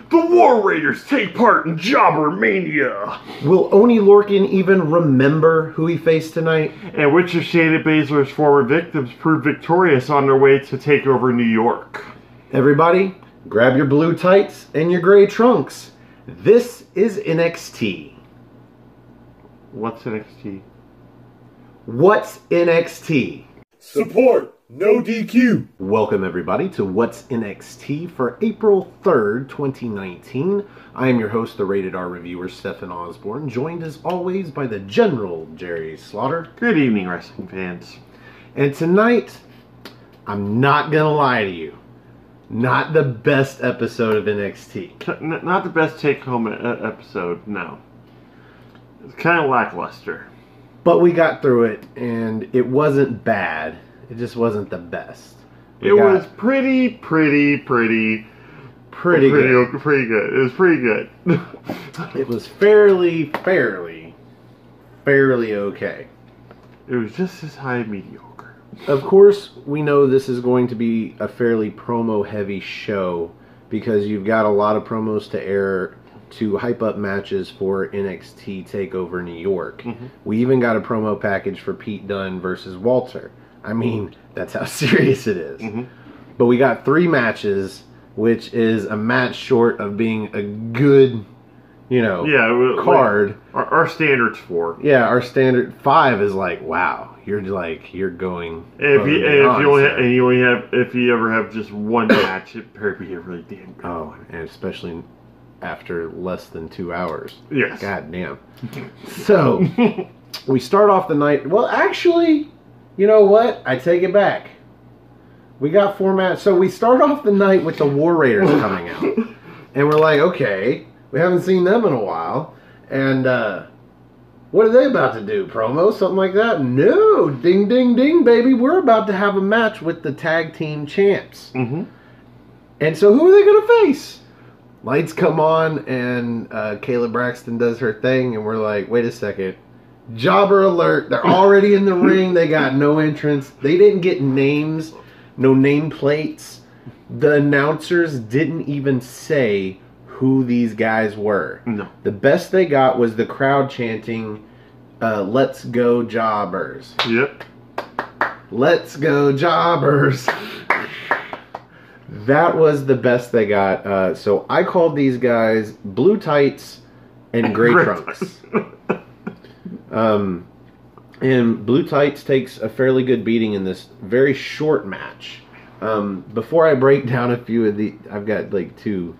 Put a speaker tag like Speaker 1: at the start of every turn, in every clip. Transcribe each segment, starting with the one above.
Speaker 1: The War Raiders take part in Jobber Mania.
Speaker 2: Will Oni Lorcan even remember who he faced tonight?
Speaker 1: And which of Shayna Baszler's former victims proved victorious on their way to take over New York?
Speaker 2: Everybody, grab your blue tights and your gray trunks. This is NXT.
Speaker 1: What's NXT?
Speaker 2: What's NXT?
Speaker 3: Support, no DQ.
Speaker 2: Welcome everybody to What's NXT for April 3rd, 2019. I am your host, the Rated R reviewer, Stephen Osborne, joined as always by the General Jerry Slaughter.
Speaker 1: Good evening, wrestling fans.
Speaker 2: And tonight, I'm not gonna lie to you, not the best episode of NXT.
Speaker 1: Not the best take-home episode, no. It's kind of lackluster.
Speaker 2: But we got through it, and it wasn't bad. It just wasn't the best.
Speaker 1: It was pretty good.
Speaker 2: Pretty good.
Speaker 1: It was pretty good.
Speaker 2: It was fairly okay.
Speaker 1: It was just as high mediocre.
Speaker 2: Of course, we know this is going to be a fairly promo-heavy show because you've got a lot of promos to air to hype up matches for NXT TakeOver New York. Mm-hmm. We even got a promo package for Pete Dunne versus Walter. I mean, that's how serious it is. Mm-hmm. But we got 3 matches, which is a match short of being a good, card.
Speaker 1: Like our standard's 4.
Speaker 2: Yeah, our standard 5 is like, wow, you're going.
Speaker 1: If you ever have just one match, it better be a really damn good.
Speaker 2: Oh, and especially after less than 2 hours.
Speaker 1: Yes.
Speaker 2: God damn. So, we start off the night. Well, actually, you know what? I take it back. We got 4 matches. So, we start off the night with the War Raiders coming out. And we're like, okay, we haven't seen them in a while. And, what are they about to do? Promo? Something like that? No. Ding, ding, ding, baby. We're about to have a match with the tag team champs. Mm-hmm. And so, who are they going to face? Lights come on, and Kayla Braxton does her thing, and we're like, wait a second. Jobber alert. They're already in the ring. They got no entrance. They didn't get names, no nameplates. The announcers didn't even say who these guys were.
Speaker 1: No.
Speaker 2: The best they got was the crowd chanting, let's go Jobbers.
Speaker 1: Yep.
Speaker 2: Let's go Jobbers. That was the best they got. So I called these guys blue tights and gray trunks. And blue tights takes a fairly good beating in this very short match. Before I break down a few of I've got like two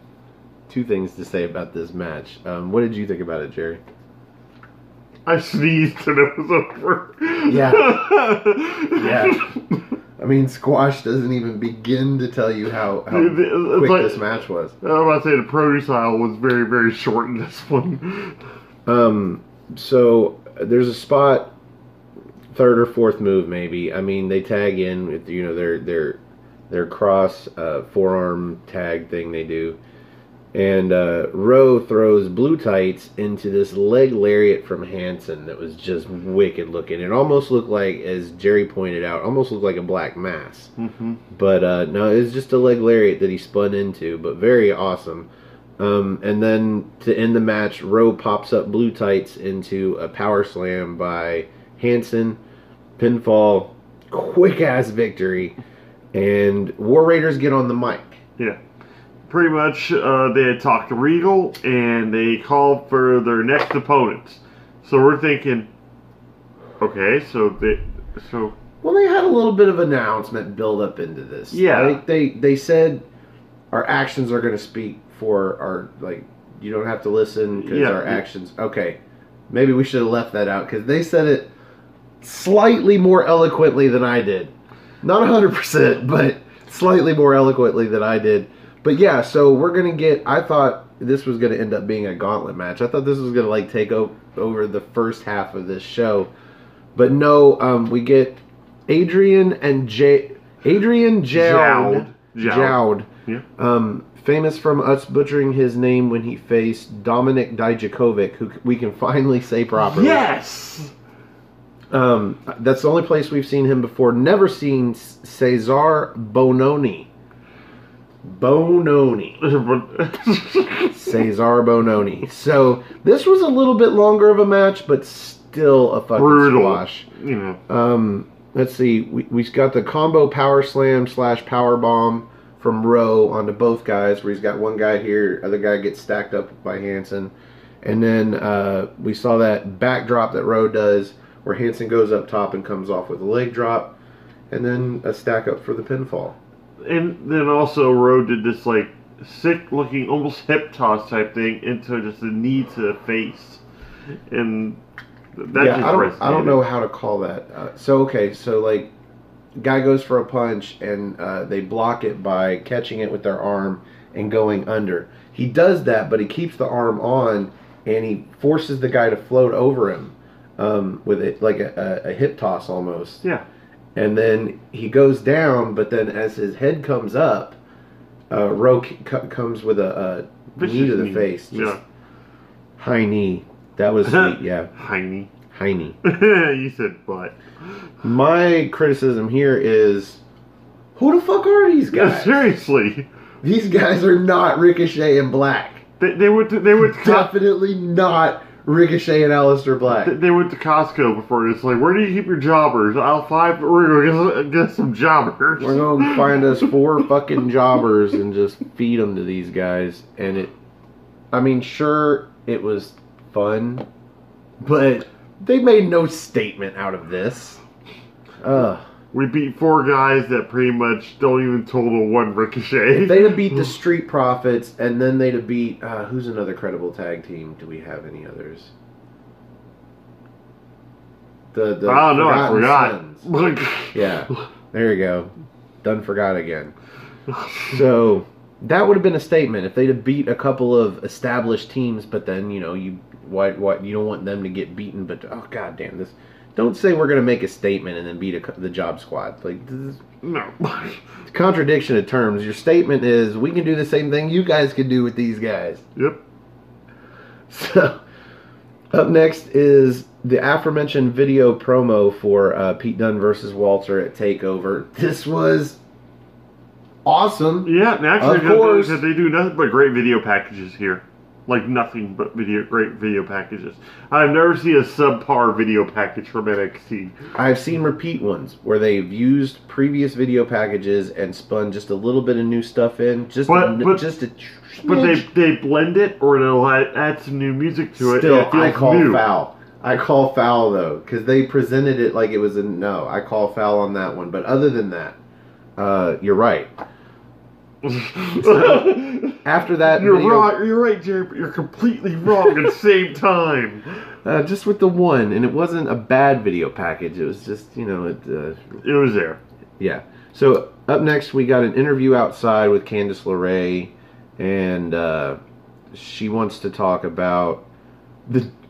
Speaker 2: things to say about this match. What did you think about it, Jerry?
Speaker 1: I sneezed and it was over.
Speaker 2: Yeah. Yeah. I mean, squash doesn't even begin to tell you how quick this match was.
Speaker 1: I was about to say the produce aisle was very, very short in this one.
Speaker 2: So there's a spot, 3rd or 4th move maybe. I mean, they tag in with their cross forearm tag thing they do. And Rowe throws blue tights into this leg lariat from Hanson that was just wicked looking. It almost looked like, as Jerry pointed out, almost looked like a black mass. Mm-hmm. But no, it was just a leg lariat that he spun into, but very awesome. And then to end the match, Rowe pops up blue tights into a power slam by Hanson. Pinfall, quick-ass victory. And War Raiders get on the mic.
Speaker 1: Yeah. Pretty much, they had talked to Regal, and they called for their next opponents. So we're thinking, okay,
Speaker 2: Well, they had a little bit of announcement build up into this.
Speaker 1: Yeah.
Speaker 2: They said our actions are going to speak for our, you don't have to listen because our actions. Okay, maybe we should have left that out because they said it slightly more eloquently than I did. Not 100%, but slightly more eloquently than I did. But yeah, so we're going to get, I thought this was going to end up being a gauntlet match. I thought this was going to take over the first half of this show. But no, we get Adrian Jowd. Yeah. Famous from us butchering his name when he faced Dominic Dijakovic, who we can finally say properly.
Speaker 1: Yes!
Speaker 2: That's the only place we've seen him before. Never seen Cesar Bononi. Bononi. Cesar Bononi. So this was a little bit longer of a match, but still a fucking
Speaker 1: brutal
Speaker 2: squash.
Speaker 1: You know.
Speaker 2: Let's see. We got the combo power slam / power bomb from Rowe onto both guys, where he's got one guy here, other guy gets stacked up by Hansen. And then we saw that backdrop that Rowe does, where Hansen goes up top and comes off with a leg drop, and then a stack up for the pinfall.
Speaker 1: And then also Rowe did this like sick looking, almost hip toss type thing into just a knee to the face, and that just resonated.
Speaker 2: I don't know how to call that. So like, guy goes for a punch and they block it by catching it with their arm and going under. He does that, but he keeps the arm on and he forces the guy to float over him with it like a hip toss almost.
Speaker 1: Yeah.
Speaker 2: And then he goes down, but then as his head comes up, Rowe comes with a knee to the face. Just high knee. That was sweet, yeah.
Speaker 1: High knee.
Speaker 2: High knee.
Speaker 1: You said butt.
Speaker 2: My criticism here is, who the fuck are these guys?
Speaker 1: Yeah, seriously.
Speaker 2: These guys are not Ricochet and Black.
Speaker 1: They went to
Speaker 2: definitely not Ricochet and Aleister Black.
Speaker 1: They went to Costco before. It's like, where do you keep your jobbers? Aisle 5, we're going to get some jobbers.
Speaker 2: We're going to find us 4 fucking jobbers and just feed them to these guys. And sure, it was fun, but they made no statement out of this.
Speaker 1: We beat 4 guys that pretty much don't even total 1 Ricochet.
Speaker 2: If they'd have beat the Street Profits, and then they'd have beat... who's another credible tag team? Do we have any others? The
Speaker 1: I don't know, I forgot.
Speaker 2: Yeah, there you go. Done forgot again. So, that would have been a statement. If they'd have beat a couple of established teams, but then, you don't want them to get beaten, but, oh, goddamn, this... Don't say we're going to make a statement and then beat the job squad. Like, this is
Speaker 1: no.
Speaker 2: Contradiction of terms. Your statement is, we can do the same thing you guys can do with these guys.
Speaker 1: Yep.
Speaker 2: So, up next is the aforementioned video promo for Pete Dunne versus Walter at TakeOver. This was awesome.
Speaker 1: Yeah, naturally,
Speaker 2: of course.
Speaker 1: They do nothing but great video packages here. Like nothing but great video packages. I've never seen a subpar video package from NXT.
Speaker 2: I've seen repeat ones where they've used previous video packages and spun just a little bit of new stuff in,
Speaker 1: but they blend it or they'll add some new music to it.
Speaker 2: Still,
Speaker 1: and it feels
Speaker 2: I call
Speaker 1: new.
Speaker 2: foul. I call foul though, because they presented it like it was I call foul on that one. But other than that, you're right. After that,
Speaker 1: you're right, Jerry, but you're completely wrong at the same time.
Speaker 2: Just with the one, and it wasn't a bad video package. It was just, it
Speaker 1: was there.
Speaker 2: Yeah. So up next, we got an interview outside with Candice LeRae, and she wants to talk about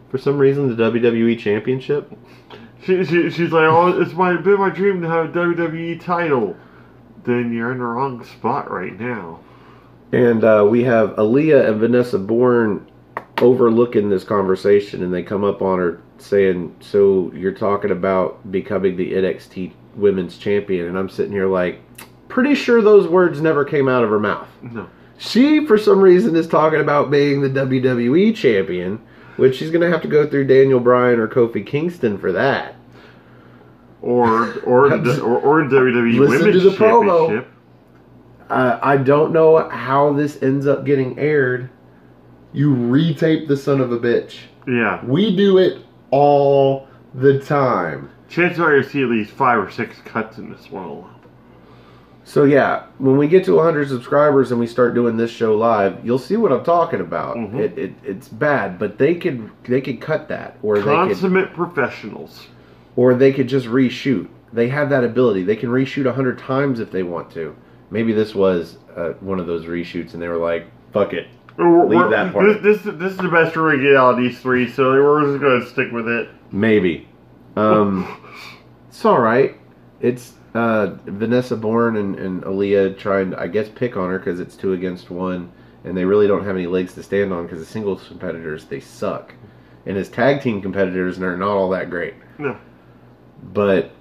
Speaker 2: for some reason, the WWE Championship.
Speaker 1: She's like, oh, it's been my dream to have a WWE title. Then you're in the wrong spot right now.
Speaker 2: And we have Aaliyah and Vanessa Bourne overlooking this conversation, and they come up on her saying, so you're talking about becoming the NXT Women's Champion. And I'm sitting here like, pretty sure those words never came out of her mouth.
Speaker 1: No.
Speaker 2: She, for some reason, is talking about being the WWE Champion, which she's going to have to go through Daniel Bryan or Kofi Kingston for that.
Speaker 1: Or WWE
Speaker 2: Listen
Speaker 1: Women's
Speaker 2: to the promo.
Speaker 1: Championship.
Speaker 2: I don't know how this ends up getting aired. You retape the son of a bitch.
Speaker 1: Yeah.
Speaker 2: We do it all the time.
Speaker 1: Chances are you'll see at least 5 or 6 cuts in this one.
Speaker 2: So yeah, when we get to 100 subscribers and we start doing this show live, you'll see what I'm talking about. Mm-hmm. It's bad, but they could cut that, or
Speaker 1: consummate professionals.
Speaker 2: Or they could just reshoot. They have that ability. They can reshoot 100 times if they want to. Maybe this was one of those reshoots, and they were like, "Fuck it, leave that part."
Speaker 1: This is the best we're gonna get out of these 3, so we're just gonna stick with it.
Speaker 2: Maybe. It's all right. It's Vanessa Bourne and Aaliyah trying to, I guess, pick on her because it's 2 against 1, and they really don't have any legs to stand on because the singles competitors, they suck, and as tag team competitors, they're not all that great.
Speaker 1: No.
Speaker 2: But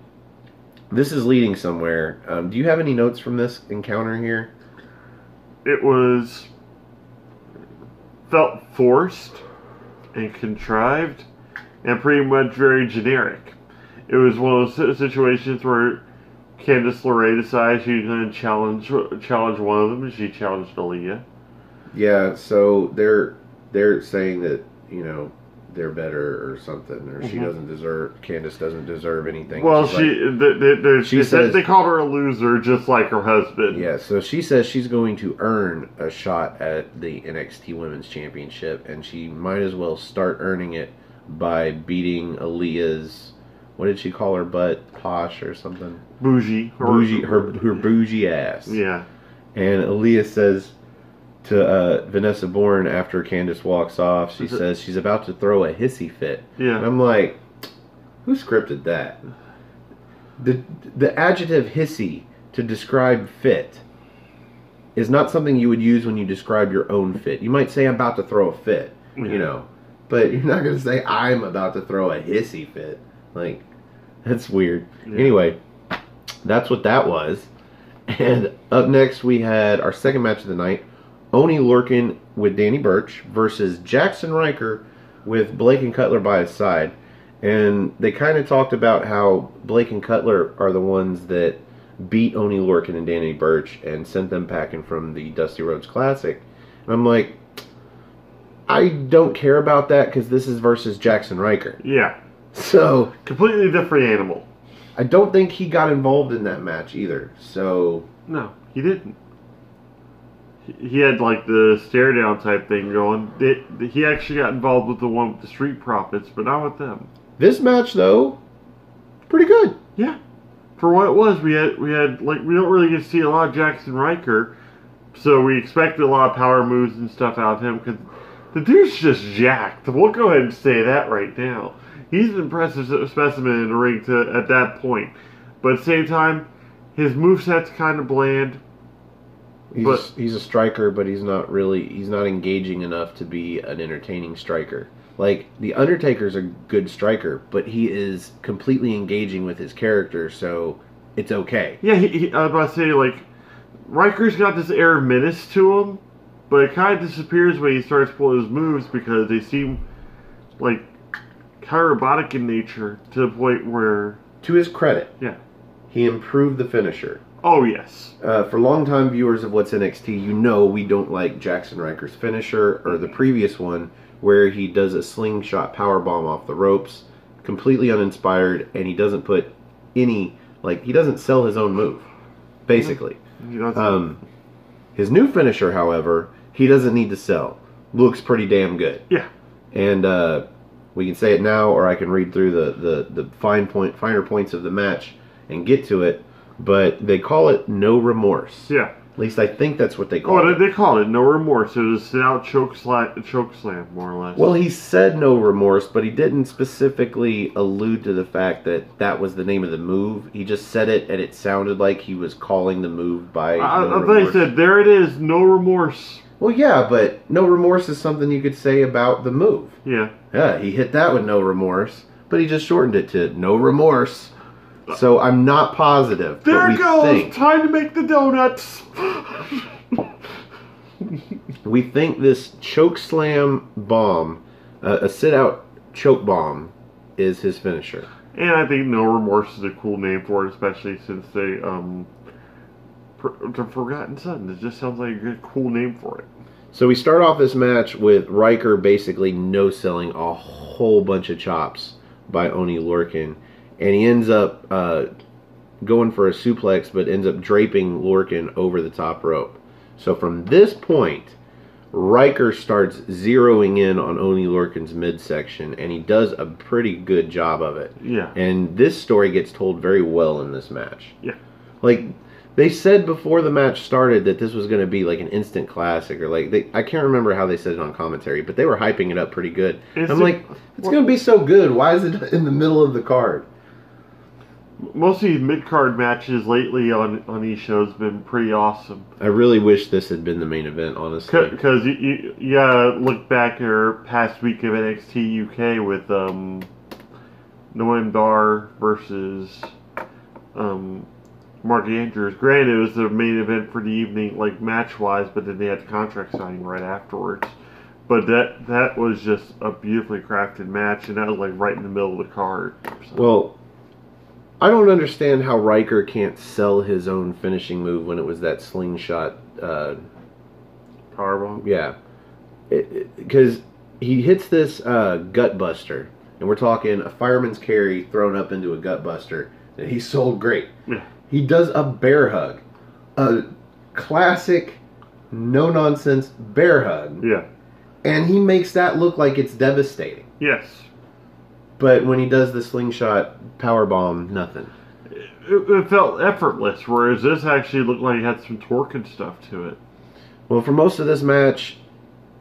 Speaker 2: this is leading somewhere. Do you have any notes from this encounter here?
Speaker 1: it was felt forced and contrived and pretty much very generic. It was one of those situations where Candice LeRae decided she was going to challenge one of them, and she challenged Aaliyah.
Speaker 2: Yeah, so they're saying that, you know, they're better or something, or she doesn't deserve, Candice doesn't deserve anything.
Speaker 1: Well,
Speaker 2: she says
Speaker 1: they call her a loser just like her husband.
Speaker 2: Yeah, so she says she's going to earn a shot at the NXT Women's Championship, and she might as well start earning it by beating Aaliyah's, what did she call her butt? Posh or something?
Speaker 1: Bougie.
Speaker 2: Her bougie ass.
Speaker 1: Yeah.
Speaker 2: And Aaliyah says to Vanessa Bourne after Candice walks off, she says she's about to throw a hissy fit.
Speaker 1: Yeah.
Speaker 2: And I'm like, who scripted that? The adjective hissy to describe fit is not something you would use when you describe your own fit. You might say I'm about to throw a fit, you know, but you're not going to say I'm about to throw a hissy fit. Like, that's weird. Yeah. Anyway, that's what that was. And up next we had our second match of the night, Oney Lorcan with Danny Burch versus Jackson Ryker with Blake and Cutler by his side. And they kind of talked about how Blake and Cutler are the ones that beat Oney Lorcan and Danny Burch and sent them packing from the Dusty Rhodes Classic. And I'm like, I don't care about that because this is versus Jackson Ryker.
Speaker 1: Yeah.
Speaker 2: So
Speaker 1: completely different animal.
Speaker 2: I don't think he got involved in that match either. So
Speaker 1: no, he didn't. He had like the stare down type thing going. He actually got involved with the one with the Street Profits, but not with them.
Speaker 2: This match though, pretty good.
Speaker 1: Yeah, for what it was, we had like we don't really get to see a lot of Jackson Ryker, so we expected a lot of power moves and stuff out of him because the dude's just jacked. We'll go ahead and say that right now. He's an impressive specimen in the ring at that point. But at the same time, his moveset's kind of bland.
Speaker 2: He's a striker, but he's not engaging enough to be an entertaining striker. Like, The Undertaker's a good striker, but he is completely engaging with his character, so it's okay.
Speaker 1: Yeah, I was about to say, like, Riker's got this air of menace to him, but it kind of disappears when he starts pulling his moves because they seem like kind of robotic in nature to the point where...
Speaker 2: To his credit,
Speaker 1: yeah,
Speaker 2: he improved the finisher.
Speaker 1: Oh, yes.
Speaker 2: For longtime viewers of What's NXT, you know we don't like Jackson Ryker's finisher, or the previous one, where he does a slingshot powerbomb off the ropes, completely uninspired, and he doesn't put any... Like, he doesn't sell his own move, basically. His new finisher, however, he doesn't need to sell. Looks pretty damn good.
Speaker 1: Yeah.
Speaker 2: And we can say it now, or I can read through the finer points of the match and get to it. But they call it No Remorse.
Speaker 1: Yeah.
Speaker 2: At least I think that's what they call it.
Speaker 1: Oh, they call it No Remorse. It was a sit-out choke slam, more or less.
Speaker 2: Well, he said no remorse, but he didn't specifically allude to the fact that that was the name of the move. He just said it, and it sounded like he was calling the move by no remorse.
Speaker 1: They said, there it is, No Remorse.
Speaker 2: Well, yeah, but no remorse is something you could say about the move.
Speaker 1: Yeah.
Speaker 2: Yeah, he hit that with no remorse, but he just shortened it to no remorse. So I'm not positive.
Speaker 1: There it goes! Time to make the donuts!
Speaker 2: We think this choke slam bomb, a sit-out choke bomb, is his finisher.
Speaker 1: And I think No Remorse is a cool name for it, especially since they, the Forgotten Son. It just sounds like a good, cool name for it.
Speaker 2: So we start off this match with Ryker basically no-selling a whole bunch of chops by Oney Lorcan. And he ends up going for a suplex, but ends up draping Lorcan over the top rope. So from this point, Ryker starts zeroing in on Oney Lorcan's midsection, and he does a pretty good job of it.
Speaker 1: Yeah.
Speaker 2: And this story gets told very well in this match.
Speaker 1: Yeah.
Speaker 2: Like, they said before the match started that this was going to be like an instant classic, or like, I can't remember how they said it on commentary, but they were hyping it up pretty good. I'm like, it's going to be so good. Why is it in the middle of the card?
Speaker 1: Most of these mid-card matches lately on these shows have been pretty awesome.
Speaker 2: I really wish this had been the main event, honestly.
Speaker 1: Because you gotta look back at our past week of NXT UK with Noam Dar versus Mark Andrews. Granted, it was the main event for the evening, like match-wise, but then they had the contract signing right afterwards. But that was just a beautifully crafted match, and that was like right in the middle of the card. So.
Speaker 2: Well, I don't understand how Riker can't sell his own finishing move when it was that slingshot.
Speaker 1: Powerbomb?
Speaker 2: Yeah. Because he hits this gut buster, and we're talking a fireman's carry thrown up into a gut buster, and he sold great.
Speaker 1: Yeah.
Speaker 2: He does a bear hug. A classic, no-nonsense bear hug.
Speaker 1: Yeah.
Speaker 2: And he makes that look like it's devastating.
Speaker 1: Yes.
Speaker 2: But when he does the slingshot powerbomb, nothing.
Speaker 1: It felt effortless, whereas this actually looked like it had some torque and stuff to it.
Speaker 2: Well, for most of this match,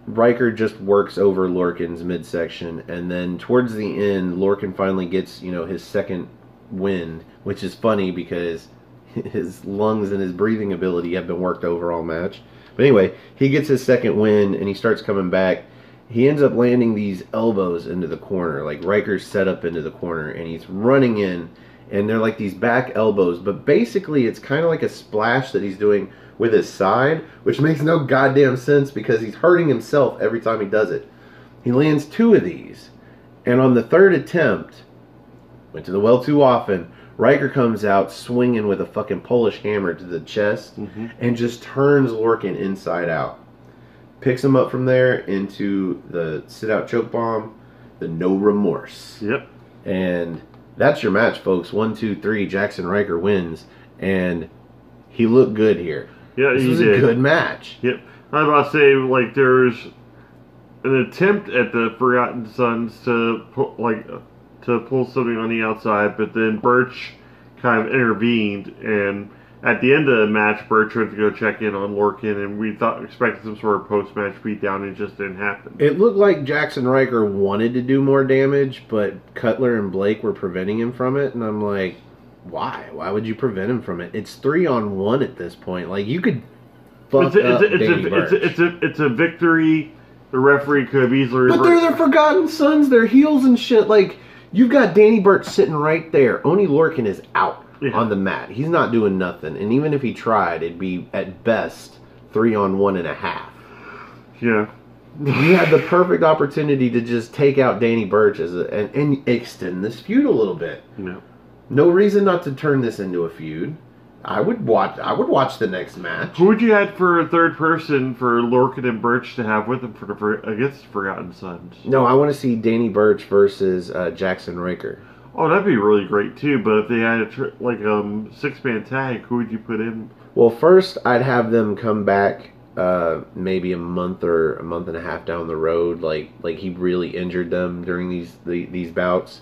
Speaker 2: Riker just works over Lorcan's midsection, and then towards the end, Lorcan finally gets, his second wind, which is funny because his lungs and his breathing ability have been worked over all match. But anyway, he gets his second win, and he starts coming back. He ends up landing these elbows into the corner, like Riker's set up into the corner, and he's running in, and they're like these back elbows, but basically it's kind of like a splash that he's doing with his side, which makes no goddamn sense because he's hurting himself every time he does it. He lands 2 of these, and on the third attempt, went to the well too often, Riker comes out swinging with a fucking Polish hammer to the chest and just turns Lorcan inside out. Picks him up from there into the sit-out choke bomb, the no remorse.
Speaker 1: Yep.
Speaker 2: And that's your match, folks. 1, 2, 3, Jackson Riker wins, and he looked good here.
Speaker 1: Yeah,
Speaker 2: this was
Speaker 1: did.
Speaker 2: a good match.
Speaker 1: Yep. I was about to say, like, there's an attempt at the Forgotten Sons to pull something on the outside, but then Birch kind of intervened, and at the end of the match, Birch went to go check in on Lorcan, and we expected some sort of post-match beatdown, and it just didn't happen.
Speaker 2: It looked like Jackson Riker wanted to do more damage, but Cutler and Blake were preventing him from it, and I'm like, why? Why would you prevent him from it? It's 3-on-1 at this point. Like, you could fuck up Danny Burch.
Speaker 1: It's a victory. The referee could have easily...
Speaker 2: But they're the Forgotten Sons. They're heels and shit. Like, you've got Danny Burch sitting right there. Only Lorcan is out on the mat. He's not doing nothing. And even if he tried, it'd be, at best, 3-on-1.5.
Speaker 1: Yeah.
Speaker 2: You had the perfect opportunity to just take out Danny Burch and extend this feud a little bit.
Speaker 1: No.
Speaker 2: No reason not to turn this into a feud. I would watch the next match.
Speaker 1: Who would you add for a third person for Lorcan and Birch to have with them against the Forgotten Sons?
Speaker 2: No, I want to see Danny Burch versus Jackson Riker.
Speaker 1: Oh, that'd be really great too. But if they had a 6-man tag, who would you put in?
Speaker 2: Well, first I'd have them come back maybe a month or a month and a half down the road, like he really injured them during these bouts.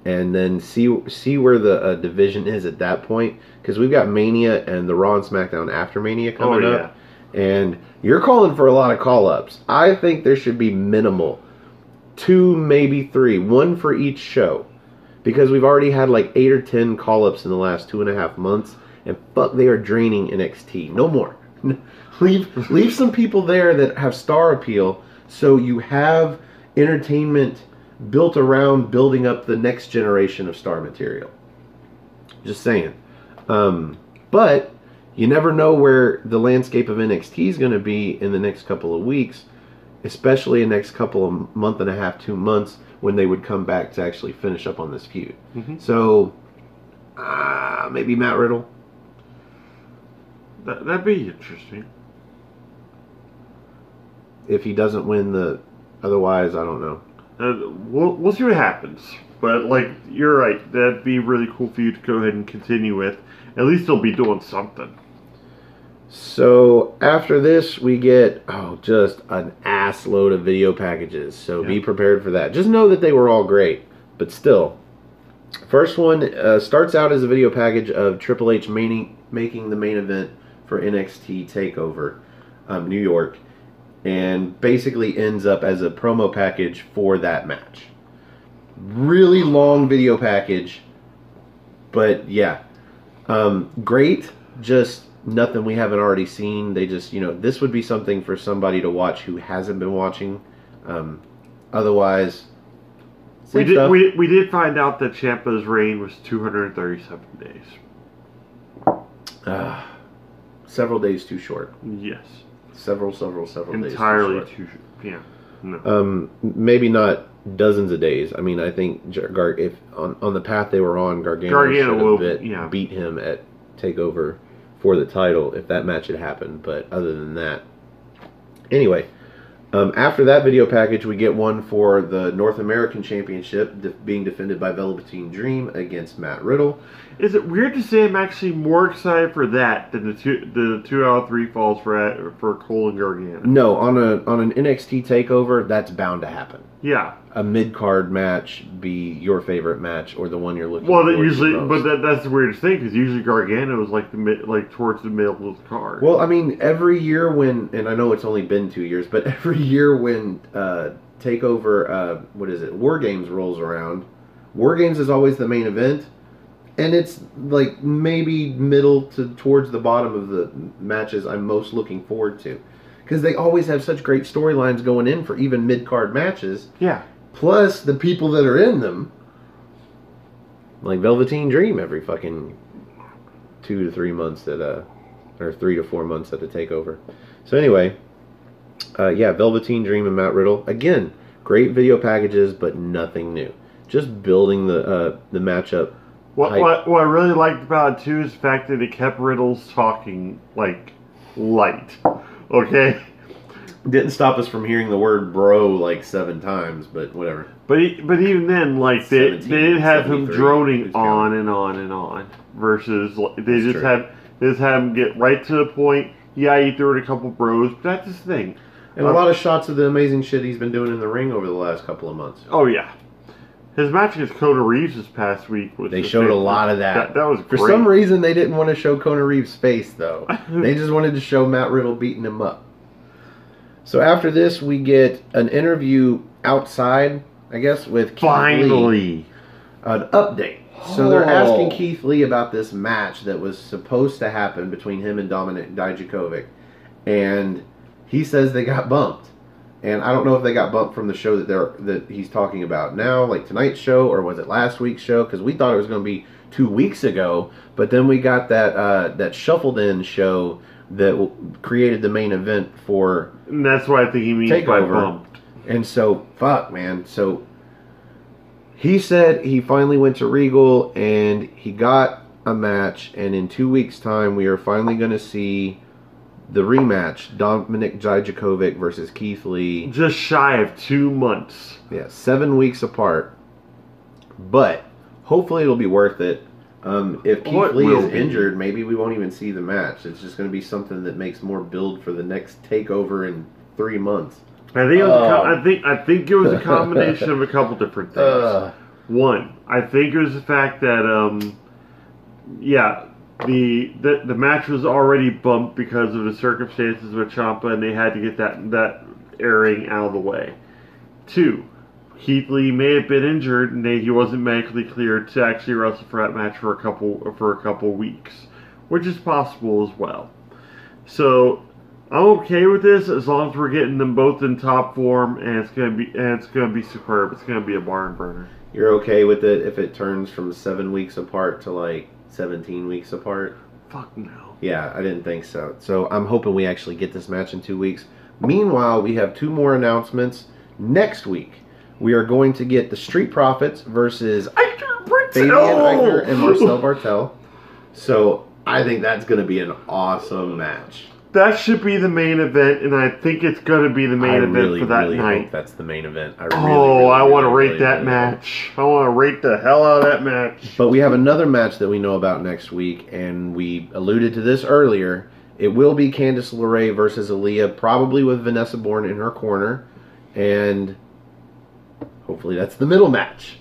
Speaker 2: And then see where the division is at that point. Because we've got Mania and the Raw and SmackDown after Mania coming up. And you're calling for a lot of call-ups. I think there should be minimal 2, maybe 3. 1 for each show. Because we've already had like 8 or 10 call-ups in the last 2.5 months. And fuck, they are draining NXT. No more. leave some people there that have star appeal. So you have entertainment built around building up the next generation of star material. Just saying. But you never know where the landscape of NXT is going to be in the next couple of weeks, especially in the next couple of month and a half, 2 months, when they would come back to actually finish up on this feud. So, maybe Matt Riddle.
Speaker 1: That'd be interesting.
Speaker 2: If he doesn't win otherwise, I don't know.
Speaker 1: We'll see what happens. But, you're right. That'd be really cool for you to go ahead and continue with. At least they'll be doing something.
Speaker 2: So, after this, we get, just an ass load of video packages. So, be prepared for that. Just know that they were all great. But still. First one starts out as a video package of Triple H making the main event for NXT TakeOver New York. And basically ends up as a promo package for that match. Really long video package. But yeah. Great. Just nothing we haven't already seen. They just, this would be something for somebody to watch who hasn't been watching. Otherwise,
Speaker 1: we did find out that Ciampa's reign was 237 days.
Speaker 2: Several days too short.
Speaker 1: Yes.
Speaker 2: Several days
Speaker 1: Entirely
Speaker 2: too short.
Speaker 1: Yeah. No.
Speaker 2: Maybe not dozens of days. I mean, I think if on the path they were on, Gargano should have beat him at TakeOver for the title if that match had happened. But other than that, anyway, after that video package, we get one for the North American Championship being defended by Velveteen Dream against Matt Riddle.
Speaker 1: Is it weird to say I'm actually more excited for that than the 2 out of 3 falls for Cole and Gargano?
Speaker 2: No, on an NXT takeover, that's bound to happen.
Speaker 1: Yeah,
Speaker 2: a mid-card match be your favorite match or the one you're looking for.
Speaker 1: Well, that's the weirdest thing because usually Gargano is like towards the middle of the card.
Speaker 2: Well, I mean, every year and I know it's only been 2 years, but every year when takeover, War Games rolls around, War Games is always the main event. And it's like maybe middle to towards the bottom of the matches I'm most looking forward to. Because they always have such great storylines going in for even mid-card matches.
Speaker 1: Yeah.
Speaker 2: Plus the people that are in them. Like Velveteen Dream every fucking 2 to 3 months or 3 to 4 months at a takeover. So anyway, Velveteen Dream and Matt Riddle. Again, great video packages, but nothing new. Just building the matchup.
Speaker 1: What I really liked about it too is the fact that it kept Riddle's talking like light. Okay?
Speaker 2: Didn't stop us from hearing the word bro like 7 times, but whatever.
Speaker 1: But even then, like they didn't have him droning on and on and on. Versus they just had him get right to the point. Yeah, he threw in a couple bros, but that's his thing.
Speaker 2: And a lot of shots of the amazing shit he's been doing in the ring over the last couple of months.
Speaker 1: Oh yeah. His match against Kona Reeves this past week was...
Speaker 2: They showed a lot of that.
Speaker 1: That was great.
Speaker 2: For some reason, they didn't want to show Kona Reeves' face, though. They just wanted to show Matt Riddle beating him up. So after this, we get an interview outside, I guess, with Keith Lee. An update. So they're asking Keith Lee about this match that was supposed to happen between him and Dominik Dijakovic. And he says they got bumped. And I don't know if they got bumped from the show that he's talking about now, like tonight's show, or was it last week's show? Because we thought it was going to be 2 weeks ago, but then we got that shuffled in show that created the main event for.
Speaker 1: And that's what I think he means by bumped.
Speaker 2: And so, fuck, man. So he said he finally went to Regal and he got a match, and in 2 weeks' time, we are finally going to see the rematch, Dominik Dijakovic versus Keith Lee.
Speaker 1: Just shy of 2 months.
Speaker 2: Yeah, 7 weeks apart. But hopefully it'll be worth it. If Keith Lee is injured, maybe we won't even see the match. It's just going to be something that makes more build for the next takeover in 3 months.
Speaker 1: I think it was a combination of a couple different things. One, I think it was the fact that the match was already bumped because of the circumstances with Ciampa, and they had to get that airing out of the way. 2, Keith Lee may have been injured, and he wasn't medically cleared to actually wrestle for that match for a couple weeks, which is possible as well. So I'm okay with this as long as we're getting them both in top form, and it's gonna be superb. It's gonna be a barn burner.
Speaker 2: You're okay with it if it turns from 7 weeks apart to like 17 weeks apart?
Speaker 1: Fuck no.
Speaker 2: Yeah, I didn't think so. So I'm hoping we actually get this match in 2 weeks. Meanwhile, we have 2 more announcements. Next week, we are going to get the Street Profits versus Fabian Aichner and Marcel Bartel. So I think that's going to be an awesome match.
Speaker 1: That should be the main event, and I think it's going to be the main event for that night. I
Speaker 2: hope that's the main event.
Speaker 1: I want to rate that match. I want to rate the hell out of that match.
Speaker 2: But we have another match that we know about next week, and we alluded to this earlier. It will be Candice LeRae versus Aaliyah, probably with Vanessa Bourne in her corner, and hopefully that's the middle match.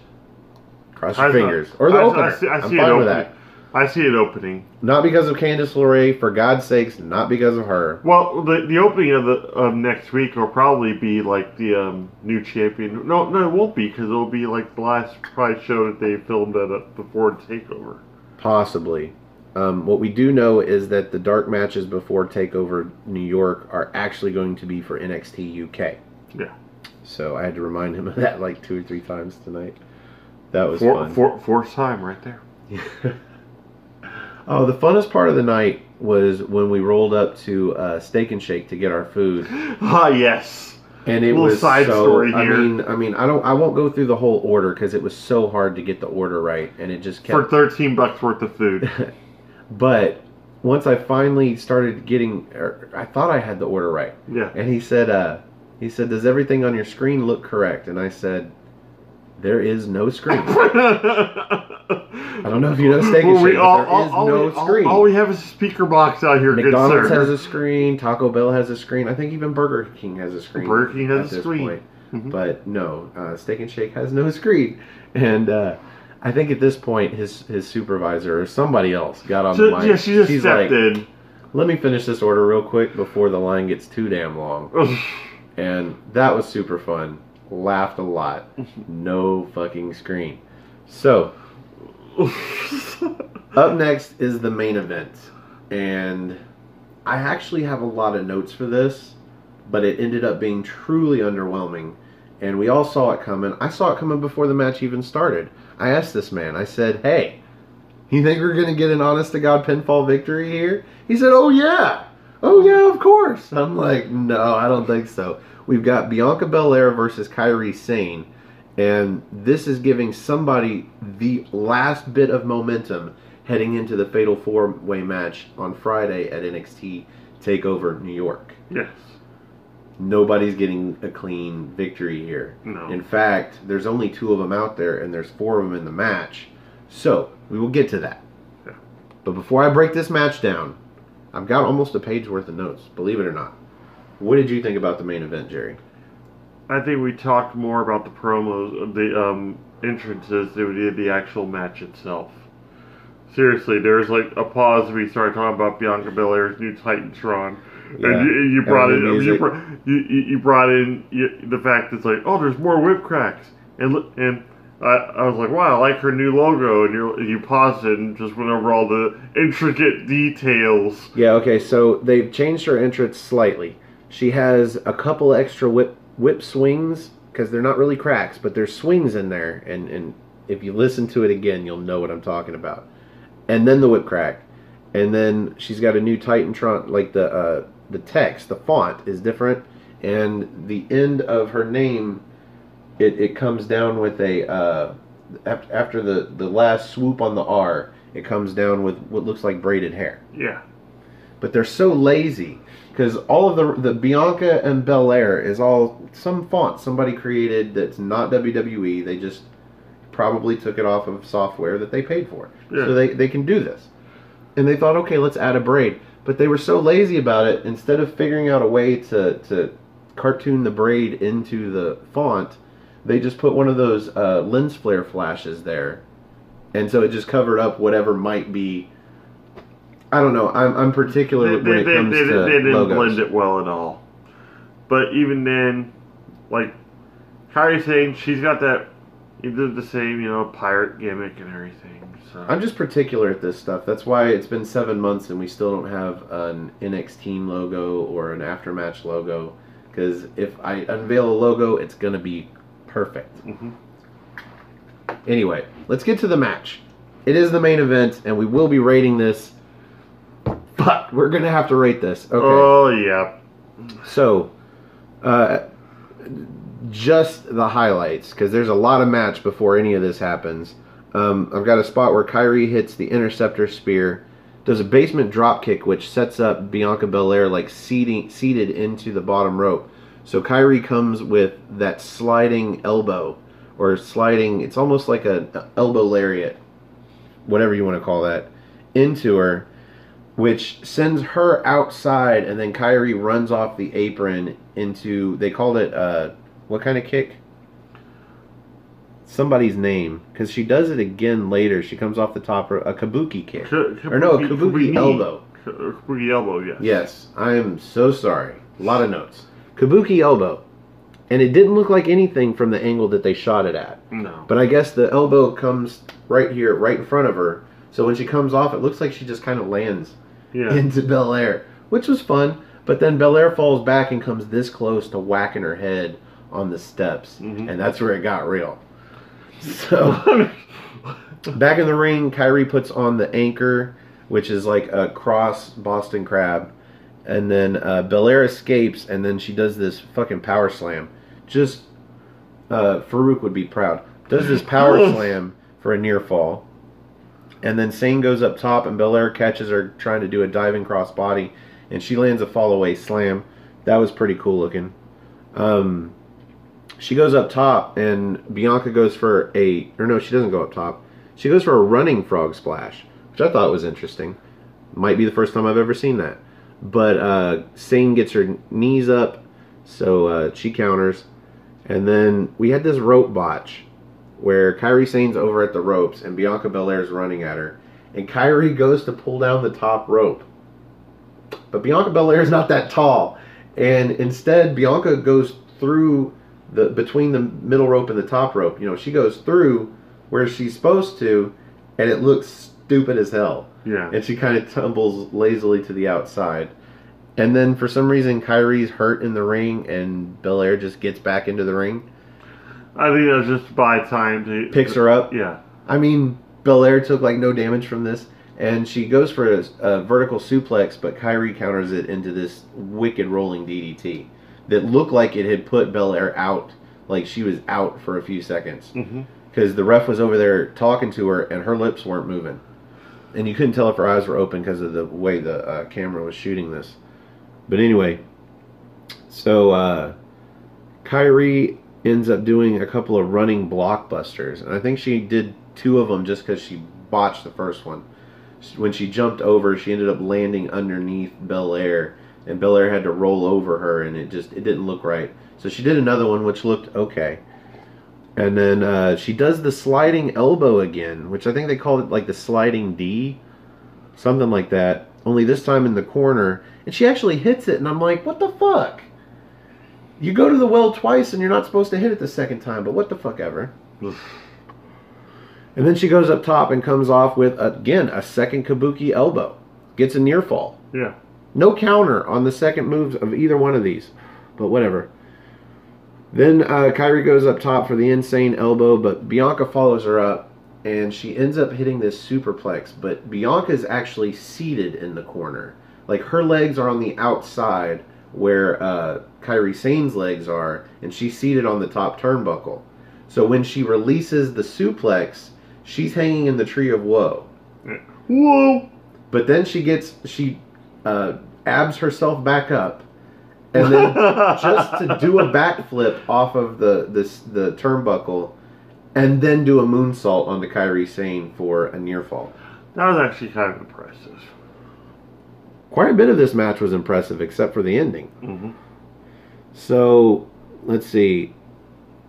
Speaker 2: Cross your fingers. Or the opener. I'm fine with that.
Speaker 1: I see it opening.
Speaker 2: Not because of Candice LeRae, for God's sakes, not because of her.
Speaker 1: Well, the opening of next week will probably be like the new champion. No, it won't be, because it'll be like the last probably show that they filmed before TakeOver.
Speaker 2: Possibly. What we do know is that the dark matches before TakeOver New York are actually going to be for NXT UK.
Speaker 1: Yeah.
Speaker 2: So I had to remind him of that like 2 or 3 times tonight. That was fun.
Speaker 1: Fourth time right there.
Speaker 2: Oh, the funnest part of the night was when we rolled up to Steak and Shake to get our food.
Speaker 1: Ah, yes.
Speaker 2: And it
Speaker 1: Little
Speaker 2: was
Speaker 1: side
Speaker 2: so.
Speaker 1: story here.
Speaker 2: I mean, I won't go through the whole order because it was so hard to get the order right, and it just kept
Speaker 1: For $13 worth of food.
Speaker 2: But once I finally started getting, I thought I had the order right.
Speaker 1: Yeah.
Speaker 2: And he said, "Does everything on your screen look correct?" And I said, "There is no screen." I don't know if you know Steak and Shake, but there is no screen.
Speaker 1: All we have is a speaker box out here.
Speaker 2: McDonald's
Speaker 1: good sir.
Speaker 2: has a screen. Taco Bell has a screen. I think even Burger King has a screen.
Speaker 1: Burger King has
Speaker 2: at
Speaker 1: a screen.
Speaker 2: Point.
Speaker 1: Mm-hmm.
Speaker 2: But no, Steak and Shake has no screen. And I think at this point, his supervisor or somebody else got on the mic.
Speaker 1: Yeah, she just
Speaker 2: She's
Speaker 1: stepped
Speaker 2: like,
Speaker 1: in.
Speaker 2: "Let me finish this order real quick before the line gets too damn long." And that was super fun. Laughed a lot. No fucking screen. So, up next is the main event. And I actually have a lot of notes for this, but it ended up being truly underwhelming. And we all saw it coming. I saw it coming before the match even started. I asked this man, I said, "Hey, you think we're going to get an honest-to-God pinfall victory here?" He said, "Oh, yeah. Oh, yeah, of course." I'm like, no, I don't think so. We've got Bianca Belair versus Kairi Sane. And this is giving somebody the last bit of momentum heading into the Fatal 4-Way match on Friday at NXT TakeOver New York.
Speaker 1: Yes.
Speaker 2: Nobody's getting a clean victory here.
Speaker 1: No.
Speaker 2: In fact, there's only 2 of them out there, and there's 4 of them in the match. So, we will get to that.
Speaker 1: Yeah.
Speaker 2: But before I break this match down, I've got almost a page worth of notes, believe it or not. What did you think about the main event, Jerry?
Speaker 1: I think we talked more about the promos, the entrances, than we did the actual match itself. Seriously, there was like a pause when we started talking about Bianca Belair's new Titantron.
Speaker 2: Yeah.
Speaker 1: And you brought
Speaker 2: And
Speaker 1: in
Speaker 2: the music.
Speaker 1: you brought in the fact that it's like, oh, there's more whip cracks, and I was like, wow, I like her new logo, and you paused it and just went over all the intricate details.
Speaker 2: Yeah, okay, so they've changed her entrance slightly. She has a couple extra whip swings, because they're not really cracks, but there's swings in there, and if you listen to it again, you'll know what I'm talking about. And then the whip crack. And then she's got a new Titantron, like the text, the font is different, and the end of her name, it comes down with a, after the last swoop on the R, it comes down with what looks like braided hair.
Speaker 1: Yeah.
Speaker 2: But they're so lazy, because all of the Bianca and Belair is all some font somebody created that's not WWE. They just probably took it off of software that they paid for.
Speaker 1: Yeah.
Speaker 2: So they can do this. And they thought, okay, let's add a braid. But they were so lazy about it, instead of figuring out a way to cartoon the braid into the font, they just put one of those lens flare flashes there. And so it just covered up whatever might be. I don't know. I'm particular when it comes to
Speaker 1: they didn't
Speaker 2: logos.
Speaker 1: blend it well at all. But even then, like Kairi saying, she's got that. He did the same, pirate gimmick and everything. So
Speaker 2: I'm just particular at this stuff. That's why it's been 7 months and we still don't have an NXT logo or an aftermatch logo. Because if I unveil a logo, it's going to be perfect.
Speaker 1: Mm-hmm.
Speaker 2: Anyway, let's get to the match. It is the main event, and we will be rating this. But we're going to have to rate this. Okay.
Speaker 1: Oh, yeah.
Speaker 2: So, just the highlights, because there's a lot of match before any of this happens. I've got a spot where Kairi hits the Interceptor Spear, does a basement dropkick, which sets up Bianca Belair like seated into the bottom rope. So Kairi comes with that sliding elbow, or sliding, it's almost like an elbow lariat, whatever you want to call that, into her, which sends her outside, and then Kairi runs off the apron into, they called it, what kind of kick? Somebody's name, because she does it again later. She comes off the top, a kabuki kick. Or no, a kabuki elbow.
Speaker 1: Kabuki elbow, yes.
Speaker 2: Yes, I am so sorry. A lot of notes. Kabuki elbow. And it didn't look like anything from the angle that they shot it at.
Speaker 1: No.
Speaker 2: But I guess the elbow comes right here, right in front of her. So when she comes off, it looks like she just kind of lands into Belair, which was fun. But then Belair falls back and comes this close to whacking her head on the steps.
Speaker 1: Mm-hmm.
Speaker 2: And that's where it got real. So, back in the ring, Kairi puts on the anchor, which is like a cross Boston Crab. And then Belair escapes, and then she does this fucking power slam. Just, Farouk would be proud. Does this power slam for a near fall. And then Sane goes up top, and Belair catches her trying to do a diving crossbody, and she lands a fall-away slam. That was pretty cool looking. She goes up top, and Bianca goes for she doesn't go up top. She goes for a running frog splash, which I thought was interesting. Might be the first time I've ever seen that. But Sane gets her knees up, so she counters. And then we had this rope botch where Kairi Sane's over at the ropes and Bianca Belair's running at her. And Kairi goes to pull down the top rope. But Bianca Belair's not that tall. And instead, Bianca goes through between the middle rope and the top rope. You know, she goes through where she's supposed to, and it looks stupid as hell.
Speaker 1: Yeah.
Speaker 2: And she kind of tumbles lazily to the outside. And then for some reason, Kairi's hurt in the ring, and Belair just gets back into the ring.
Speaker 1: I think that's just by time to...
Speaker 2: Picks her up.
Speaker 1: Yeah.
Speaker 2: I mean, Belair took like no damage from this. And she goes for a vertical suplex, but Kairi counters it into this wicked rolling DDT that looked like it had put Belair out. Like she was out for a few seconds. Because the ref was over there talking to her, and her lips weren't moving. And you couldn't tell if her eyes were open because of the way the camera was shooting this. But anyway, so Kairi ends up doing a couple of running blockbusters. And I think she did 2 of them just because she botched the first one. When she jumped over, she ended up landing underneath Belair. And Belair had to roll over her, and it didn't look right. So she did another one, which looked okay. And then she does the sliding elbow again, which I think they called it like the sliding D. Something like that. Only this time in the corner. And she actually hits it, and I'm like, what the fuck? You go to the well twice, and you're not supposed to hit it the second time, but what the fuck ever. And then she goes up top and comes off with, again, a second Kabuki elbow. Gets a near fall.
Speaker 1: Yeah.
Speaker 2: No counter on the second moves of either one of these. But whatever. Then Kairi goes up top for the insane elbow, but Bianca follows her up, and she ends up hitting this superplex. But Bianca's actually seated in the corner. Like, her legs are on the outside where Kairi Sane's legs are, and she's seated on the top turnbuckle. So when she releases the suplex, she's hanging in the tree of woe.
Speaker 1: Whoa!
Speaker 2: But then she abs herself back up, and then just to do a backflip off of the turnbuckle, and then do a moonsault onto Kairi Sane for a near fall.
Speaker 1: That was actually kind of impressive.
Speaker 2: Quite a bit of this match was impressive, except for the ending. So, let's see.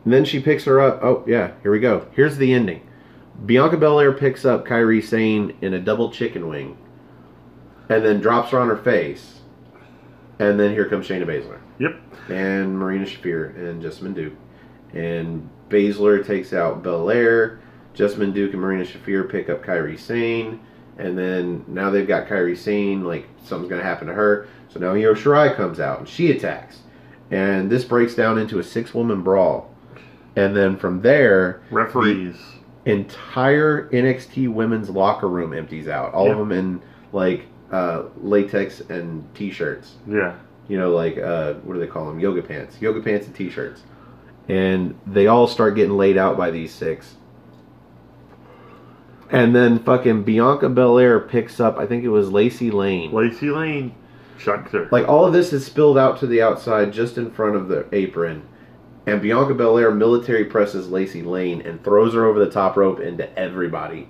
Speaker 2: And then she picks her up. Oh, yeah, here we go. Here's the ending. Bianca Belair picks up Kairi Sane in a double chicken wing, and then drops her on her face. And then here comes Shayna Baszler.
Speaker 1: Yep.
Speaker 2: And Marina Shafir and Jessamine Duke. And Baszler takes out Belair. Jessamine Duke and Marina Shafir pick up Kairi Sane. And then now they've got Kairi Sane, like something's going to happen to her. So now Io Shirai comes out and she attacks. And this breaks down into a 6-woman brawl. And then from there,
Speaker 1: referees.
Speaker 2: The entire NXT women's locker room empties out. All of them in like latex and t-shirts.
Speaker 1: Yeah.
Speaker 2: You know, like, what do they call them? Yoga pants. Yoga pants and t-shirts. And they all start getting laid out by these 6. And then fucking Bianca Belair picks up, I think it was Lacey Lane.
Speaker 1: Lacey Lane chucks her.
Speaker 2: Like, all of this is spilled out to the outside just in front of the apron. And Bianca Belair military presses Lacey Lane and throws her over the top rope into everybody.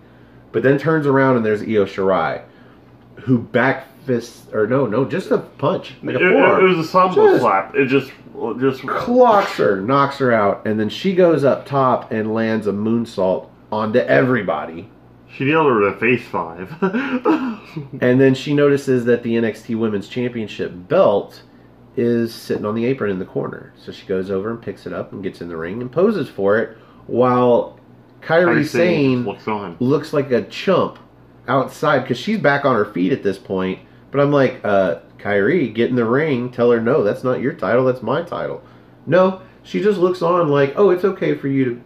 Speaker 2: But then turns around and there's Io Shirai, who back fists, or no, just a punch. Like a forearm.
Speaker 1: It was a sambo slap. It just
Speaker 2: clocks her, knocks her out, and then she goes up top and lands a moonsault onto everybody.
Speaker 1: She nailed her with a face 5.
Speaker 2: And then she notices that the NXT Women's Championship belt is sitting on the apron in the corner. So she goes over and picks it up and gets in the ring and poses for it, while Kairi Sane looks like a chump outside because she's back on her feet at this point. But I'm like, Kairi, get in the ring. Tell her, no, that's not your title. That's my title. No, she just looks on like, oh, it's okay for you to...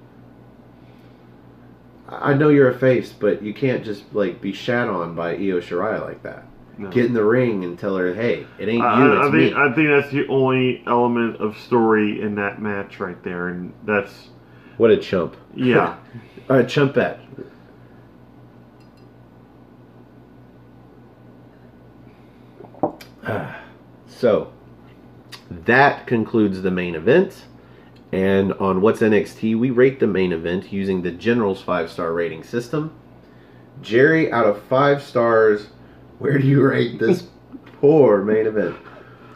Speaker 2: I know you're a face, but you can't just like be shat on by Io Shirai like that. No. Get in the ring and tell her, hey, it ain't you, it's me.
Speaker 1: I think that's the only element of story in that match right there, and that's...
Speaker 2: What a chump.
Speaker 1: Yeah.
Speaker 2: All right, chumpette. So, that concludes the main event. And on What's NXT, we rate the main event using the General's 5-star rating system. Jerry, out of 5 stars, where do you rate this poor main event?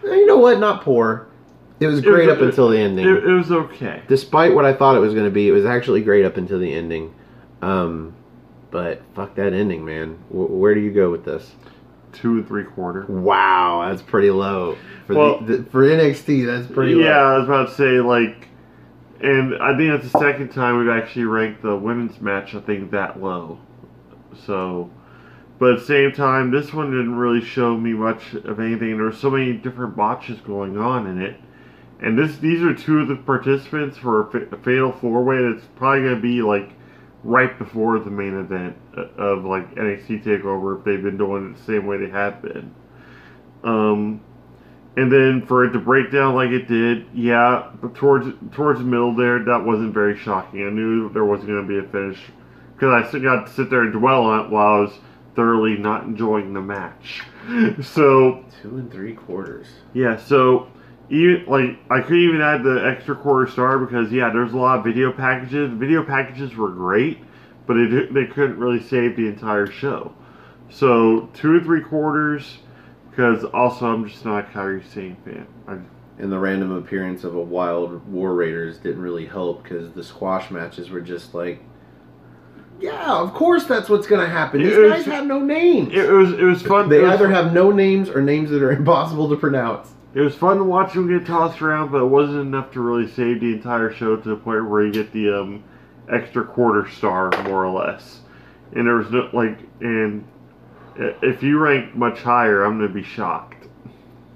Speaker 2: You know what? Not poor. It was great up until the ending.
Speaker 1: It was okay.
Speaker 2: Despite what I thought it was going to be, it was actually great up until the ending. But fuck that ending, man. Where do you go with this?
Speaker 1: 2 3/4.
Speaker 2: Wow, that's pretty low. For NXT, that's pretty low.
Speaker 1: Yeah, I was about to say, like, and I think that's the second time we've actually ranked the women's match, I think, that low. So, but at the same time, this one didn't really show me much of anything. There were so many different botches going on in it. And these are 2 of the participants for a Fatal 4-Way that's probably going to be, like, right before the main event of, like, NXT TakeOver if they've been doing it the same way they have been. And then for it to break down like it did, yeah, but towards the middle there, that wasn't very shocking. I knew there wasn't going to be a finish because I still got to sit there and dwell on it while I was thoroughly not enjoying the match. So
Speaker 2: 2 3/4.
Speaker 1: Yeah, so even like I could even add the extra quarter star because there's a lot of video packages. Video packages were great, but they couldn't really save the entire show. So 2 3/4. Because also, I'm just not a Kairi Sane fan.
Speaker 2: And the random appearance of a Wild War Raiders didn't really help because the squash matches were just like, yeah, of course that's what's going to happen. These guys have no names.
Speaker 1: It was fun.
Speaker 2: They either have no names or names that are impossible to pronounce.
Speaker 1: It was fun to watch them get tossed around, but it wasn't enough to really save the entire show to the point where you get the extra quarter star, more or less. And there was no, like, and... if you rank much higher, I'm going to be shocked.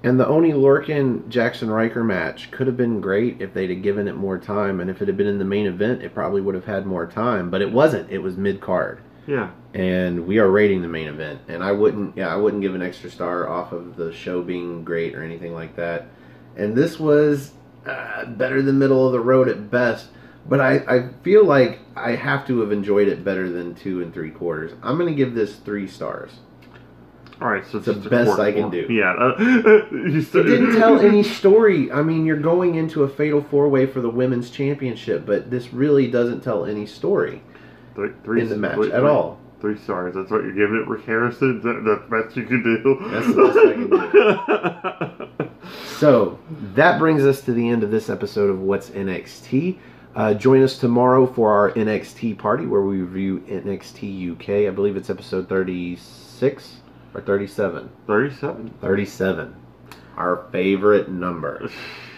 Speaker 2: And the Oni Lorcan Jackson Riker match could have been great if they'd have given it more time. And if it had been in the main event, it probably would have had more time. But it wasn't. It was mid-card.
Speaker 1: Yeah.
Speaker 2: And we are rating the main event. And I wouldn't give an extra star off of the show being great or anything like that. And this was better than middle of the road at best. But I feel like I have to have enjoyed it better than 2 3/4. I'm going to give this 3 stars.
Speaker 1: All right, so
Speaker 2: it's the best I can do.
Speaker 1: Yeah.
Speaker 2: It didn't tell any story. I mean, you're going into a Fatal 4-Way for the Women's Championship, but this really doesn't tell any story in the match at all.
Speaker 1: 3 stars. That's what you're giving it, Rick Harrison? That's the best you can do?
Speaker 2: That's the best I can do. So, that brings us to the end of this episode of What's NXT. Join us tomorrow for our NXT party where we review NXT UK. I believe it's episode 36 or 37.
Speaker 1: 37.
Speaker 2: 37. Our favorite number.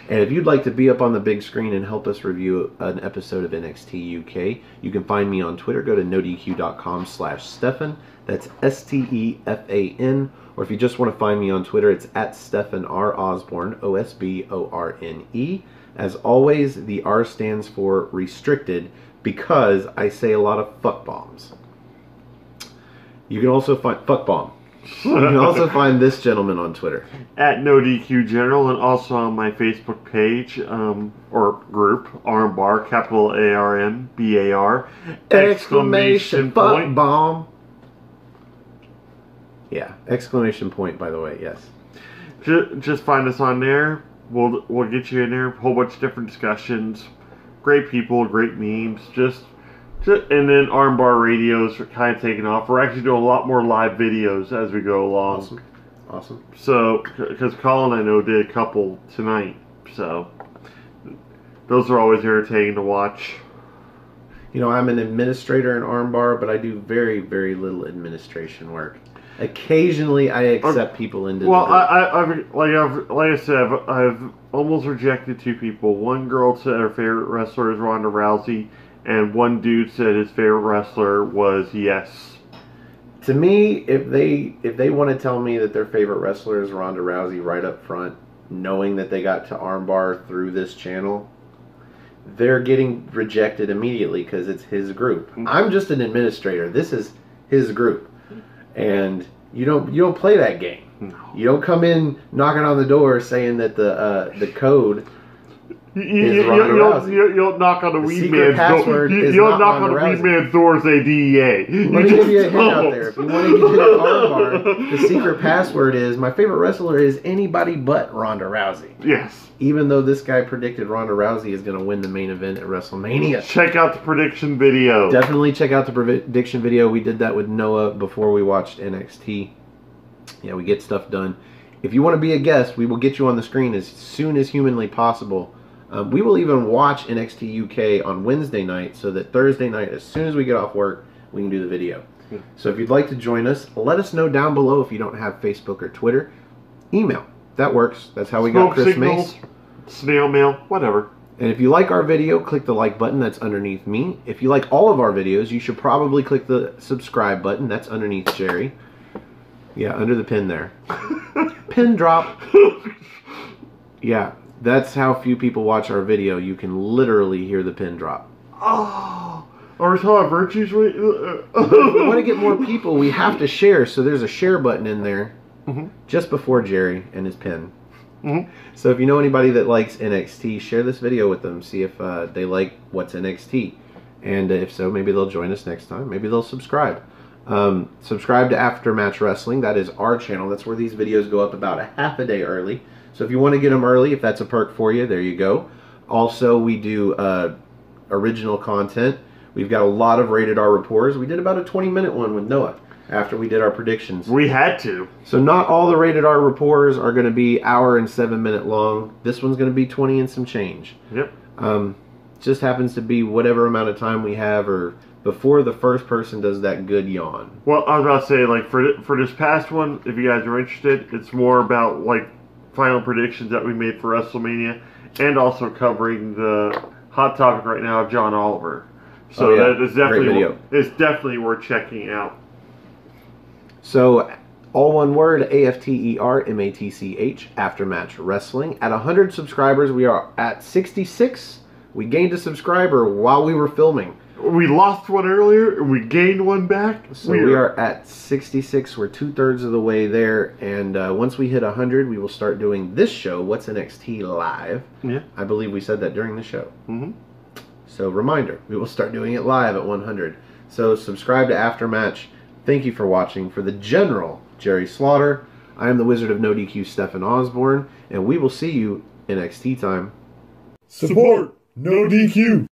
Speaker 2: And if you'd like to be up on the big screen and help us review an episode of NXT UK, you can find me on Twitter. Go to nodq.com/Stefan. That's STEFAN. Or if you just want to find me on Twitter, it's at Stefan R. Osborne, OSBORNE. As always, the R stands for restricted because I say a lot of fuck bombs. You can also find fuck bomb. You can also find this gentleman on Twitter
Speaker 1: at NoDQGeneral, and also on my Facebook page or group, Armbar, capital ARMBAR, exclamation point
Speaker 2: bomb. Yeah, exclamation point. By the way, yes.
Speaker 1: Just find us on there. We'll get you in there. A whole bunch of different discussions. Great people, great memes. And then Armbar radios are kind of taking off. We're actually doing a lot more live videos as we go along.
Speaker 2: Awesome.
Speaker 1: So, because Colin, I know, did a couple tonight. So, those are always entertaining to watch.
Speaker 2: You know, I'm an administrator in Armbar, but I do very, very little administration work. Occasionally, I accept people into.
Speaker 1: Well, like I said, I've almost rejected 2 people. One girl said her favorite wrestler is Ronda Rousey, and one dude said his favorite wrestler was Yes.
Speaker 2: To me, if they want to tell me that their favorite wrestler is Ronda Rousey right up front, knowing that they got to Armbar through this channel, they're getting rejected immediately because it's his group. I'm just an administrator. This is his group, and you don't play that game.
Speaker 1: No.
Speaker 2: You don't come in knocking on the door saying that the code.
Speaker 1: You don't knock on the weed man's door. You don't knock on the weed man's door and say DEA.
Speaker 2: Let me give you a hint out there. If you want to get to the armbar, the secret password is, my favorite wrestler is anybody but Ronda Rousey.
Speaker 1: Yes.
Speaker 2: Even though this guy predicted Ronda Rousey is going to win the main event at WrestleMania.
Speaker 1: Check out the prediction video.
Speaker 2: Definitely check out the prediction video. We did that with Noah before we watched NXT. Yeah, we get stuff done. If you want to be a guest, we will get you on the screen as soon as humanly possible. We will even watch NXT UK on Wednesday night so that Thursday night, as soon as we get off work, we can do the video. So if you'd like to join us, let us know down below if you don't have Facebook or Twitter. Email. That works. That's how we got Chris
Speaker 1: signals,
Speaker 2: Mace.
Speaker 1: Snail mail, whatever.
Speaker 2: And if you like our video, click the like button. That's underneath me. If you like all of our videos, you should probably click the subscribe button. That's underneath Jerry. Yeah, under the pin there. Pin drop. Yeah, that's how few people watch our video. You can literally hear the pin drop.
Speaker 1: Oh, are we talking about virtues?
Speaker 2: If we want to get more people, we have to share. So there's a share button in there just before Jerry and his pin. So if you know anybody that likes NXT, share this video with them. See if they like what's NXT. And if so, maybe they'll join us next time. Maybe they'll subscribe. Subscribe to Aftermatch Wrestling. That is our channel. That's where these videos go up about a half a day early. So if you want to get them early, if that's a perk for you, there you go. Also, we do original content. We've got a lot of rated R reports. We did about a 20-minute one with Noah after we did our predictions.
Speaker 1: We had to.
Speaker 2: So not all the rated R reports are going to be hour and 7-minute long. This one's going to be 20 and some change.
Speaker 1: Yep.
Speaker 2: Just happens to be whatever amount of time we have, or before the first person does that good yawn.
Speaker 1: Well, I was about to say, like, for this past one, if you guys are interested, it's more about, like, final predictions that we made for WrestleMania, and also covering the hot topic right now of John Oliver. So that is definitely worth checking out.
Speaker 2: So, all one word, AFTERMATCH, Aftermatch Wrestling. At 100 subscribers, we are at 66. We gained a subscriber while we were filming.
Speaker 1: We lost one earlier, and we gained one back.
Speaker 2: So we are at 66. We're 2/3 of the way there. And once we hit 100, we will start doing this show, What's NXT Live.
Speaker 1: Yeah.
Speaker 2: I believe we said that during the show. So reminder, we will start doing it live at 100. So subscribe to Aftermatch. Thank you for watching. For the General, Jerry Slaughter, I am the Wizard of No DQ, Stephen Osborne, and we will see you NXT time.
Speaker 3: Support No DQ.